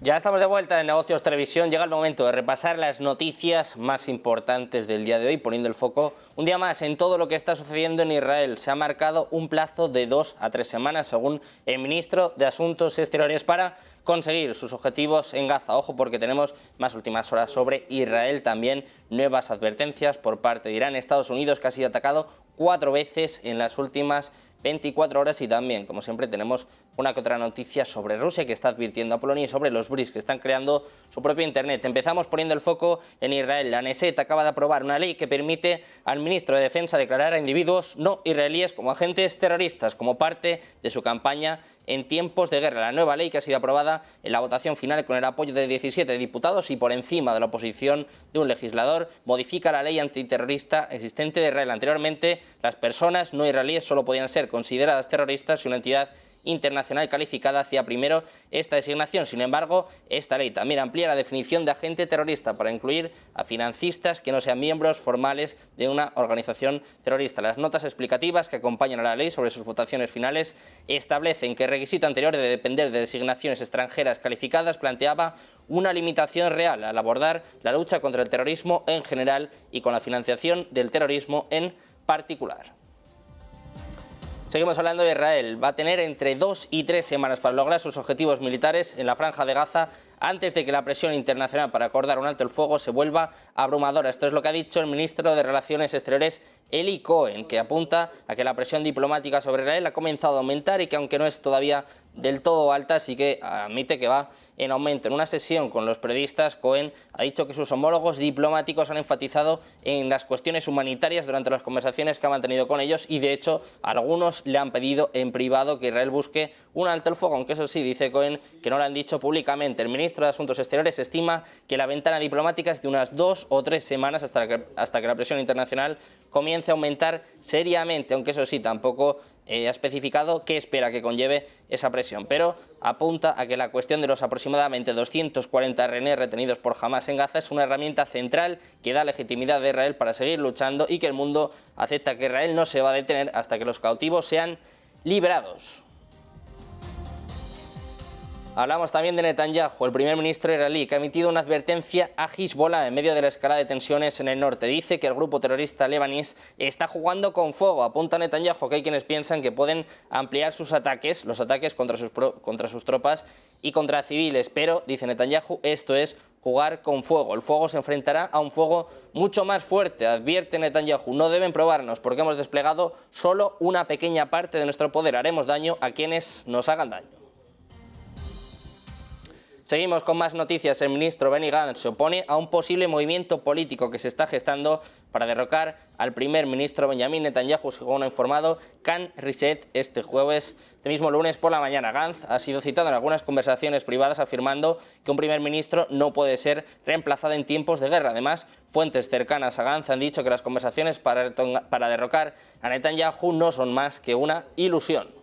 Ya estamos de vuelta en Negocios Televisión. Llega el momento de repasar las noticias más importantes del día de hoy, poniendo el foco un día más en todo lo que está sucediendo en Israel. Se ha marcado un plazo de 2 a 3 semanas, según el ministro de Asuntos Exteriores, para conseguir sus objetivos en Gaza. Ojo, porque tenemos más últimas horas sobre Israel, también nuevas advertencias por parte de Irán. Estados Unidos, que ha sido atacado 4 veces en las últimas 24 horas, y también, como siempre, tenemos una que otra noticia sobre Rusia, que está advirtiendo a Polonia, y sobre los BRICS, que están creando su propio Internet. Empezamos poniendo el foco en Israel. La Knesset acaba de aprobar una ley que permite al ministro de Defensa declarar a individuos no israelíes como agentes terroristas, como parte de su campaña en tiempos de guerra. La nueva ley, que ha sido aprobada en la votación final con el apoyo de 17 diputados y por encima de la oposición de un legislador, modifica la ley antiterrorista existente de Israel. Anteriormente, las personas no israelíes solo podían ser consideradas terroristas si una entidad internacional calificada hacía primero esta designación. Sin embargo, esta ley también amplía la definición de agente terrorista para incluir a financistas que no sean miembros formales de una organización terrorista. Las notas explicativas que acompañan a la ley sobre sus votaciones finales establecen que el requisito anterior de depender de designaciones extranjeras calificadas planteaba una limitación real al abordar la lucha contra el terrorismo en general y con la financiación del terrorismo en particular. Seguimos hablando de Israel. Va a tener entre 2 y 3 semanas para lograr sus objetivos militares en la Franja de Gaza antes de que la presión internacional para acordar un alto el fuego se vuelva abrumadora. Esto es lo que ha dicho el ministro de Relaciones Exteriores, Eli Cohen, que apunta a que la presión diplomática sobre Israel ha comenzado a aumentar y que, aunque no es todavía del todo alta, sí que admite que va en aumento. En una sesión con los periodistas, Cohen ha dicho que sus homólogos diplomáticos han enfatizado en las cuestiones humanitarias durante las conversaciones que ha mantenido con ellos, y de hecho algunos le han pedido en privado que Israel busque un alto el fuego, aunque eso sí, dice Cohen, que no lo han dicho públicamente. El ministro de Asuntos Exteriores estima que la ventana diplomática es de unas 2 o 3 semanas hasta que la presión internacional comience a aumentar seriamente, aunque eso sí, tampoco ha especificado qué espera que conlleve esa presión, pero apunta a que la cuestión de los aproximadamente 240 rehenes retenidos por Hamás en Gaza es una herramienta central que da legitimidad a Israel para seguir luchando, y que el mundo acepta que Israel no se va a detener hasta que los cautivos sean liberados. Hablamos también de Netanyahu, el primer ministro israelí, que ha emitido una advertencia a Hezbollah en medio de la escalada de tensiones en el norte. Dice que el grupo terrorista lebanés está jugando con fuego. Apunta Netanyahu que hay quienes piensan que pueden ampliar sus ataques, los ataques contra sus tropas y contra civiles. Pero, dice Netanyahu, esto es jugar con fuego. El fuego se enfrentará a un fuego mucho más fuerte, advierte Netanyahu. No deben probarnos porque hemos desplegado solo una pequeña parte de nuestro poder. Haremos daño a quienes nos hagan daño. Seguimos con más noticias. El ministro Benny Gantz se opone a un posible movimiento político que se está gestando para derrocar al primer ministro Benjamin Netanyahu, según ha informado Kan Reset este mismo lunes por la mañana. Gantz ha sido citado en algunas conversaciones privadas afirmando que un primer ministro no puede ser reemplazado en tiempos de guerra. Además, fuentes cercanas a Gantz han dicho que las conversaciones para derrocar a Netanyahu no son más que una ilusión.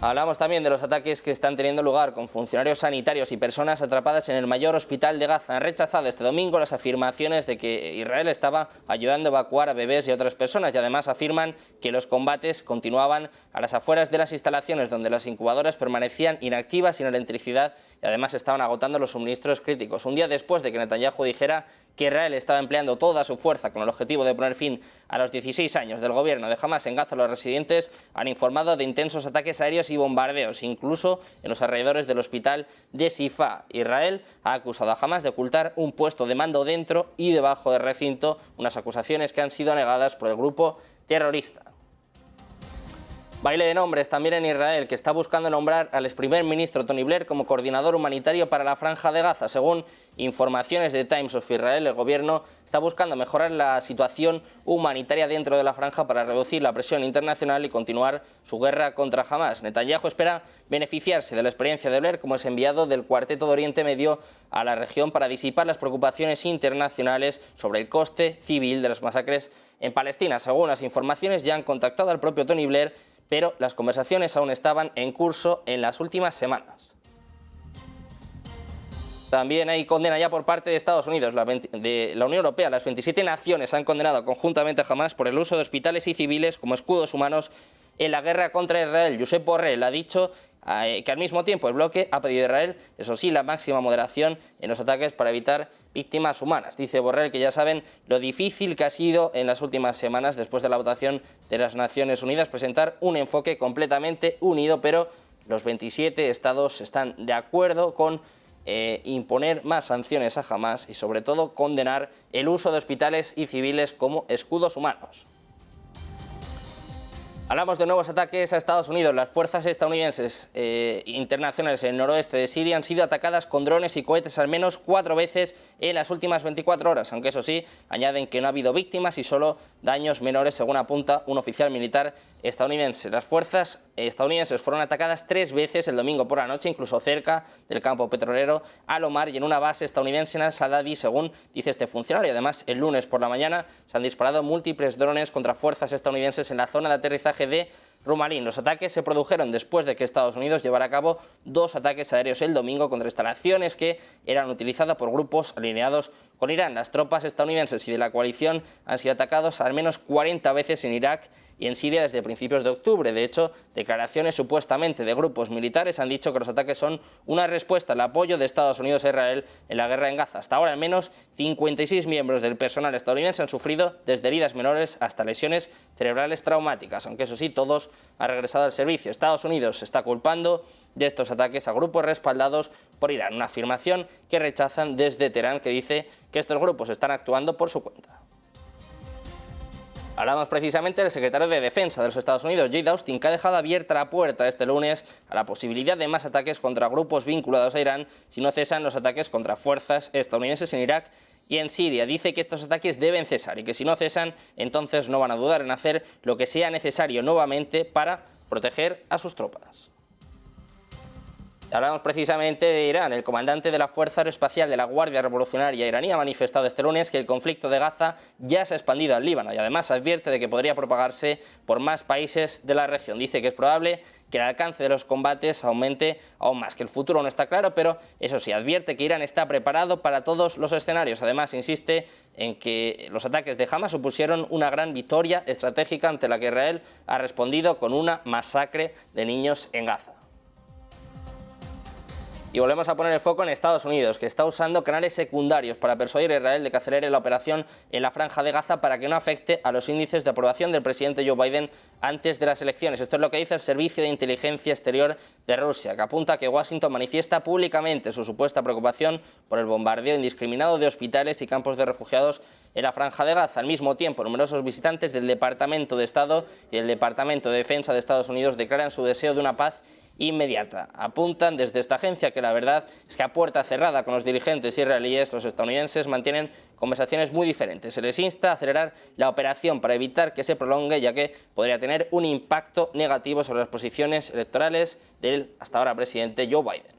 Hablamos también de los ataques que están teniendo lugar con funcionarios sanitarios y personas atrapadas en el mayor hospital de Gaza. Han rechazado este domingo las afirmaciones de que Israel estaba ayudando a evacuar a bebés y otras personas, y además afirman que los combates continuaban a las afueras de las instalaciones, donde las incubadoras permanecían inactivas, sin electricidad, y además estaban agotando los suministros críticos. Un día después de que Netanyahu dijera que Israel estaba empleando toda su fuerza con el objetivo de poner fin a los 16 años del gobierno de Hamás en Gaza, los residentes han informado de intensos ataques aéreos y bombardeos, incluso en los alrededores del hospital de Sifa. Israel ha acusado a Hamás de ocultar un puesto de mando dentro y debajo del recinto, unas acusaciones que han sido negadas por el grupo terrorista. Baile de nombres también en Israel, que está buscando nombrar al ex primer ministro Tony Blair como coordinador humanitario para la Franja de Gaza. Según informaciones de Times of Israel, el gobierno está buscando mejorar la situación humanitaria dentro de la franja para reducir la presión internacional y continuar su guerra contra Hamás. Netanyahu espera beneficiarse de la experiencia de Blair como es enviado del Cuarteto de Oriente Medio a la región para disipar las preocupaciones internacionales sobre el coste civil de las masacres en Palestina. Según las informaciones, ya han contactado al propio Tony Blair, pero las conversaciones aún estaban en curso en las últimas semanas. También hay condena ya por parte de Estados Unidos, de la Unión Europea. Las 27 naciones han condenado conjuntamente a Hamás por el uso de hospitales y civiles como escudos humanos en la guerra contra Israel. Josep Borrell ha dicho que al mismo tiempo el bloque ha pedido a Israel, eso sí, la máxima moderación en los ataques para evitar víctimas humanas. Dice Borrell que ya saben lo difícil que ha sido en las últimas semanas, después de la votación de las Naciones Unidas, presentar un enfoque completamente unido, pero los 27 estados están de acuerdo con imponer más sanciones a Hamás y sobre todo condenar el uso de hospitales y civiles como escudos humanos. Hablamos de nuevos ataques a Estados Unidos. Las fuerzas estadounidenses internacionales en el noroeste de Siria han sido atacadas con drones y cohetes al menos 4 veces en las últimas 24 horas, aunque eso sí, añaden que no ha habido víctimas y solo daños menores, según apunta un oficial militar estadounidense. Las fuerzas estadounidenses fueron atacadas 3 veces el domingo por la noche, incluso cerca del campo petrolero Al-Omar y en una base estadounidense en Al-Sadadi, según dice este funcionario. Además, el lunes por la mañana se han disparado múltiples drones contra fuerzas estadounidenses en la zona de aterrizaje de Rumalín. Los ataques se produjeron después de que Estados Unidos llevara a cabo 2 ataques aéreos el domingo contra instalaciones que eran utilizadas por grupos alineados con Irán. Las tropas estadounidenses y de la coalición han sido atacados al menos 40 veces en Irak y en Siria desde principios de octubre. De hecho, declaraciones supuestamente de grupos militares han dicho que los ataques son una respuesta al apoyo de Estados Unidos a Israel en la guerra en Gaza. Hasta ahora, al menos 56 miembros del personal estadounidense han sufrido desde heridas menores hasta lesiones cerebrales traumáticas, aunque eso sí, todos han regresado al servicio. Estados Unidos se está culpando de estos ataques a grupos respaldados por Irán, una afirmación que rechazan desde Teherán, que dice que estos grupos están actuando por su cuenta. Hablamos precisamente del secretario de Defensa de los Estados Unidos, Lloyd Austin, que ha dejado abierta la puerta este lunes a la posibilidad de más ataques contra grupos vinculados a Irán si no cesan los ataques contra fuerzas estadounidenses en Irak y en Siria. Dice que estos ataques deben cesar y que si no cesan, entonces no van a dudar en hacer lo que sea necesario nuevamente para proteger a sus tropas. Hablamos precisamente de Irán. El comandante de la Fuerza Aeroespacial de la Guardia Revolucionaria iraní ha manifestado este lunes que el conflicto de Gaza ya se ha expandido al Líbano y además advierte de que podría propagarse por más países de la región. Dice que es probable que el alcance de los combates aumente aún más, que el futuro no está claro, pero eso sí, advierte que Irán está preparado para todos los escenarios. Además, insiste en que los ataques de Hamás supusieron una gran victoria estratégica ante la que Israel ha respondido con una masacre de niños en Gaza. Y volvemos a poner el foco en Estados Unidos, que está usando canales secundarios para persuadir a Israel de que acelere la operación en la Franja de Gaza para que no afecte a los índices de aprobación del presidente Joe Biden antes de las elecciones. Esto es lo que dice el Servicio de Inteligencia Exterior de Rusia, que apunta a que Washington manifiesta públicamente su supuesta preocupación por el bombardeo indiscriminado de hospitales y campos de refugiados en la Franja de Gaza. Al mismo tiempo, numerosos visitantes del Departamento de Estado y el Departamento de Defensa de Estados Unidos declaran su deseo de una paz inmediata. Apuntan desde esta agencia que la verdad es que a puerta cerrada con los dirigentes israelíes, los estadounidenses mantienen conversaciones muy diferentes. Se les insta a acelerar la operación para evitar que se prolongue, ya que podría tener un impacto negativo sobre las posiciones electorales del hasta ahora presidente Joe Biden.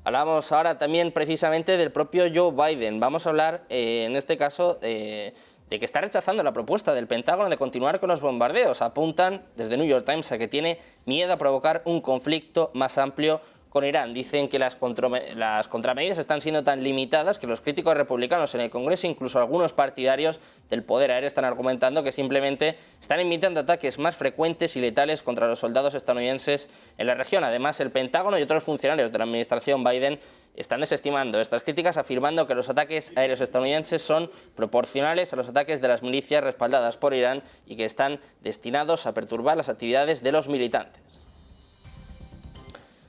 Hablamos ahora también precisamente del propio Joe Biden. Vamos a hablar en este caso de que está rechazando la propuesta del Pentágono de continuar con los bombardeos. Apuntan desde New York Times a que tiene miedo a provocar un conflicto más amplio con Irán. Dicen que las contramedidas están siendo tan limitadas que los críticos republicanos en el Congreso, incluso algunos partidarios del poder aéreo, están argumentando que simplemente están invitando ataques más frecuentes y letales contra los soldados estadounidenses en la región. Además, el Pentágono y otros funcionarios de la administración Biden están desestimando estas críticas, afirmando que los ataques aéreos estadounidenses son proporcionales a los ataques de las milicias respaldadas por Irán y que están destinados a perturbar las actividades de los militantes.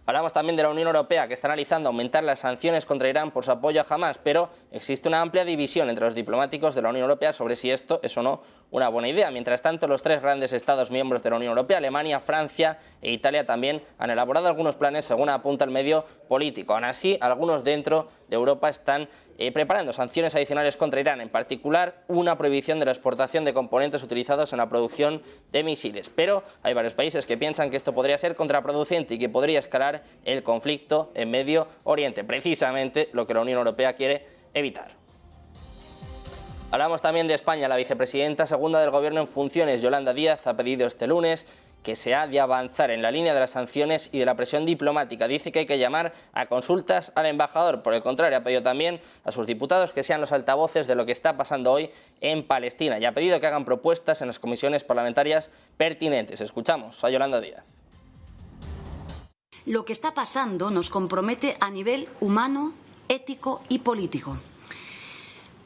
Hablamos también de la Unión Europea, que está analizando aumentar las sanciones contra Irán por su apoyo a Hamás, pero existe una amplia división entre los diplomáticos de la Unión Europea sobre si esto es o no una buena idea. Mientras tanto, los 3 grandes estados miembros de la Unión Europea, Alemania, Francia e Italia, también han elaborado algunos planes según apunta el medio político. Aún así, algunos dentro de Europa están preparando sanciones adicionales contra Irán, en particular una prohibición de la exportación de componentes utilizados en la producción de misiles. Pero hay varios países que piensan que esto podría ser contraproducente y que podría escalar el conflicto en Medio Oriente, precisamente lo que la Unión Europea quiere evitar. Hablamos también de España. La vicepresidenta segunda del Gobierno en funciones, Yolanda Díaz, ha pedido este lunes que se ha de avanzar en la línea de las sanciones y de la presión diplomática. Dice que hay que llamar a consultas al embajador. Por el contrario, ha pedido también a sus diputados que sean los altavoces de lo que está pasando hoy en Palestina y ha pedido que hagan propuestas en las comisiones parlamentarias pertinentes. Escuchamos a Yolanda Díaz. lo que está pasando nos compromete a nivel humano, ético y político.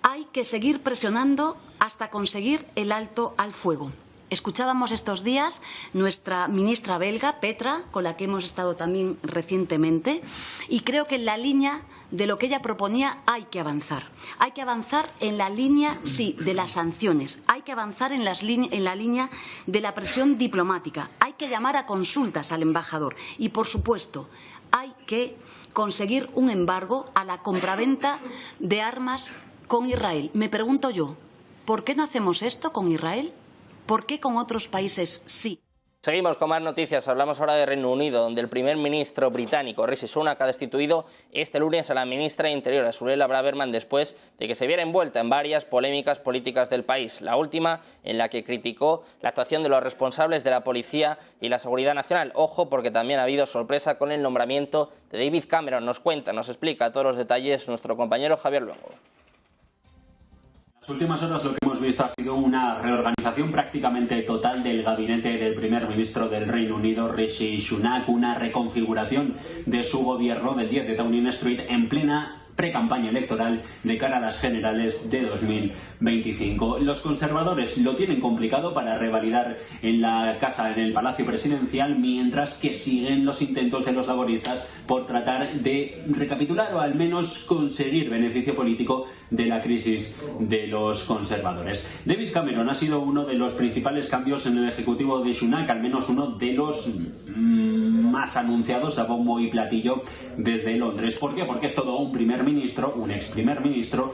Hay que seguir presionando hasta conseguir el alto al fuego. Escuchábamos estos días nuestra ministra belga, Petra, con la que hemos estado también recientemente, y creo que en la línea de lo que ella proponía hay que avanzar. Hay que avanzar en la línea, sí, de las sanciones. Hay que avanzar en la línea de la presión diplomática. Hay que llamar a consultas al embajador. Y, por supuesto, hay que conseguir un embargo a la compraventa de armas con Israel. Me pregunto yo, ¿por qué no hacemos esto con Israel? ¿Por qué con otros países sí? Seguimos con más noticias. Hablamos ahora de Reino Unido, donde el primer ministro británico, Rishi Sunak, ha destituido este lunes a la ministra de Interior, Suella Braverman, después de que se viera envuelta en varias polémicas políticas del país. La última, en la que criticó la actuación de los responsables de la policía y la seguridad nacional. Ojo, porque también ha habido sorpresa con el nombramiento de David Cameron. Nos cuenta, nos explica todos los detalles nuestro compañero Javier Luengo. En las últimas horas lo que hemos visto ha sido una reorganización prácticamente total del gabinete del primer ministro del Reino Unido, Rishi Sunak, una reconfiguración de su gobierno del 10 de Downing Street en plena precampaña electoral de cara a las generales de 2025. Los conservadores lo tienen complicado para revalidar en la casa, en el Palacio Presidencial, mientras que siguen los intentos de los laboristas por tratar de recapitular o al menos conseguir beneficio político de la crisis de los conservadores. David Cameron ha sido uno de los principales cambios en el ejecutivo de Sunak, al menos uno de los más anunciados a bombo y platillo desde Londres. ¿Por qué? Porque es todo un primer ministro, un ex primer ministro,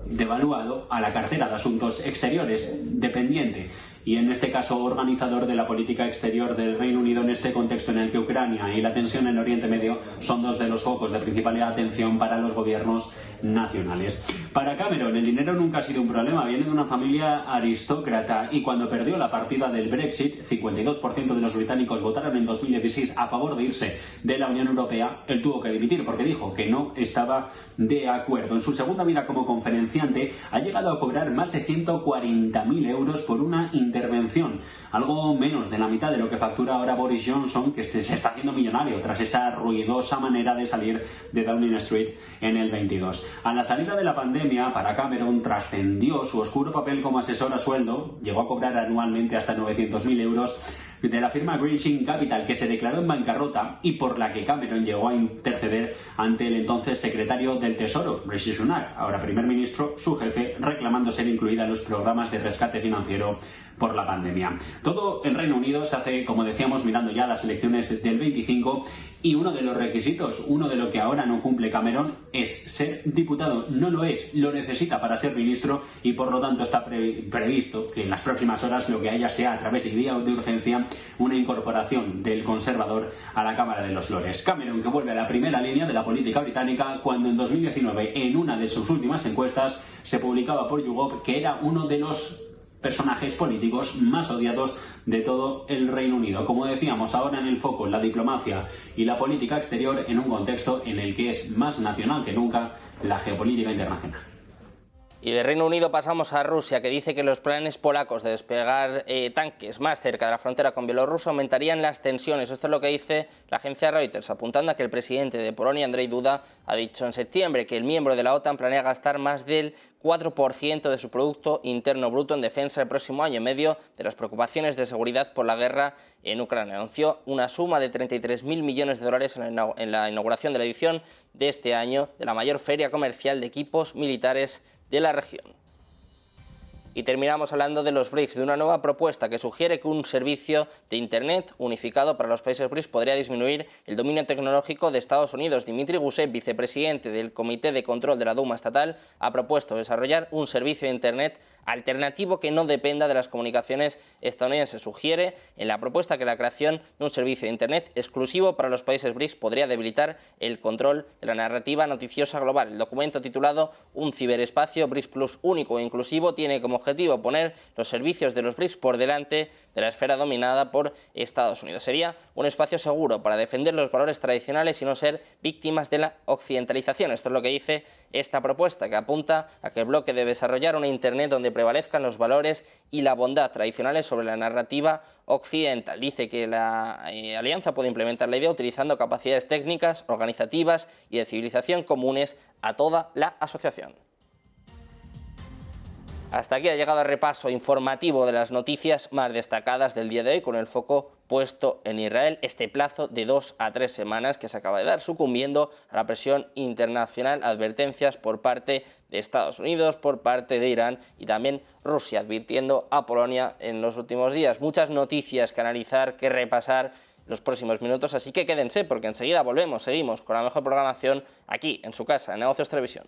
devaluado a la cartera de Asuntos Exteriores, dependiente, y en este caso organizador de la política exterior del Reino Unido en este contexto en el que Ucrania y la tensión en Oriente Medio son dos de los focos de principal atención para los gobiernos nacionales. Para Cameron el dinero nunca ha sido un problema, viene de una familia aristócrata y cuando perdió la partida del Brexit, 52% de los británicos votaron en 2016 a favor de irse de la Unión Europea, él tuvo que dimitir porque dijo que no estaba de acuerdo. En su segunda vida como conferenciante ha llegado a cobrar más de 140.000 euros por una intervención, algo menos de la mitad de lo que factura ahora Boris Johnson, que se está haciendo millonario tras esa ruidosa manera de salir de Downing Street en el 22. A la salida de la pandemia, para Cameron trascendió su oscuro papel como asesor a sueldo, llegó a cobrar anualmente hasta 900.000 euros de la firma Greensill Capital, que se declaró en bancarrota y por la que Cameron llegó a interceder ante el entonces secretario del Tesoro, Rishi Sunak, ahora primer ministro, su jefe, reclamando ser incluida en los programas de rescate financiero por la pandemia. Todo en Reino Unido se hace, como decíamos, mirando ya las elecciones del 25 y uno de los requisitos, uno de lo que ahora no cumple Cameron es ser diputado. No lo es, lo necesita para ser ministro y por lo tanto está previsto que en las próximas horas lo que haya sea a través de vía de urgencia una incorporación del conservador a la Cámara de los Lores. Cameron, que vuelve a la primera línea de la política británica cuando en 2019 en una de sus últimas encuestas se publicaba por YouGov que era uno de los personajes políticos más odiados de todo el Reino Unido. Como decíamos, ahora en el foco la diplomacia y la política exterior en un contexto en el que es más nacional que nunca la geopolítica internacional. Y de Reino Unido pasamos a Rusia, que dice que los planes polacos de desplegar tanques más cerca de la frontera con Bielorrusia aumentarían las tensiones. Esto es lo que dice la agencia Reuters, apuntando a que el presidente de Polonia, Andrzej Duda, ha dicho en septiembre que el miembro de la OTAN planea gastar más del 4% de su Producto Interno Bruto en defensa el próximo año, en medio de las preocupaciones de seguridad por la guerra en Ucrania. Anunció una suma de 33.000 millones de dólares en la inauguración de la edición de este año de la mayor feria comercial de equipos militares de la región. Y terminamos hablando de los BRICS, de una nueva propuesta que sugiere que un servicio de Internet unificado para los países BRICS podría disminuir el dominio tecnológico de Estados Unidos. Dmitry Gusev, vicepresidente del Comité de Control de la Duma Estatal, ha propuesto desarrollar un servicio de Internet alternativo que no dependa de las comunicaciones estadounidenses. Sugiere en la propuesta que la creación de un servicio de Internet exclusivo para los países BRICS podría debilitar el control de la narrativa noticiosa global. El documento, titulado Un ciberespacio BRICS Plus único e inclusivo, tiene como objetivo poner los servicios de los BRICS por delante de la esfera dominada por Estados Unidos. Sería un espacio seguro para defender los valores tradicionales y no ser víctimas de la occidentalización. Esto es lo que dice esta propuesta, que apunta a que el bloque debe desarrollar una Internet donde prevalezcan los valores y la bondad tradicionales sobre la narrativa occidental. Dice que la alianza puede implementar la idea utilizando capacidades técnicas, organizativas y de civilización comunes a toda la asociación. Hasta aquí ha llegado el repaso informativo de las noticias más destacadas del día de hoy, con el foco puesto en Israel, este plazo de 2 a 3 semanas que se acaba de dar, sucumbiendo a la presión internacional, advertencias por parte de Estados Unidos, por parte de Irán y también Rusia, advirtiendo a Polonia en los últimos días. Muchas noticias que analizar, que repasar los próximos minutos, así que quédense porque enseguida volvemos, seguimos con la mejor programación aquí en su casa, en Negocios Televisión.